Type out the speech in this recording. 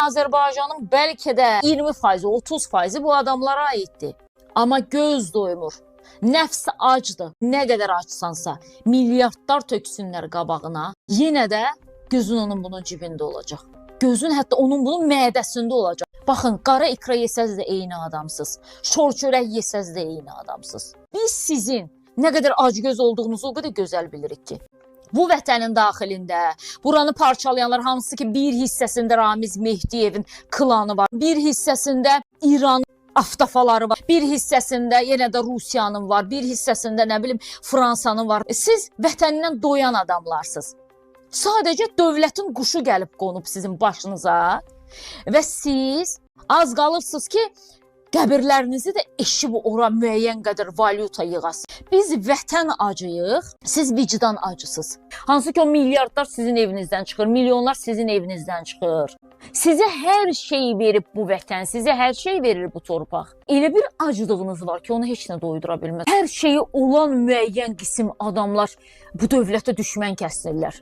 Azərbaycanın bəlkə də 20%, 30% bu adamlara aiddir. Amma göz doymur. Nəfs acdır. Nə qədər açsansa, milyardlar töksünlər qabağına, yenə də gözün onun bunun cibində olacaq. Gözün hətta onun bunun mədəsində olacaq. Baxın, qara ikra yesəz də eyni adamsınız. Şor çörək yesəz də eyni adamsınız. Biz sizin nə qədər acgöz olduğunuzu o qədər gözəl bilirik ki. Bu vətənin daxilində, buranı parçalayanlar hansı ki bir hissəsində Ramiz Mehdiyevin klanı var, bir hissəsində İran aftafaları var, bir hissəsində yenə də Rusiyanın var, bir hissəsində nə bilim Fransanın var. Siz vətənindən doyan adamlarsınız. Sadəcə dövlətin quşu gəlib qonub sizin başınıza və siz az qalırsınız ki, qəbirlərinizi də eşib ora müəyyən qədər valyuta yığasınız. Biz vətən acıyıq, siz vicdan acısınız. Hansı ki o milyardlar sizin evinizdən çıxır, milyonlar sizin evinizdən çıxır. Sizə hər şey verib bu vətən, sizə hər şey verir bu torpaq. Elə bir acılığınız var ki, onu heç nə doydura bilməz. Hər şeyi olan müəyyən qisim adamlar bu dövlətə düşmən kəsilirlər.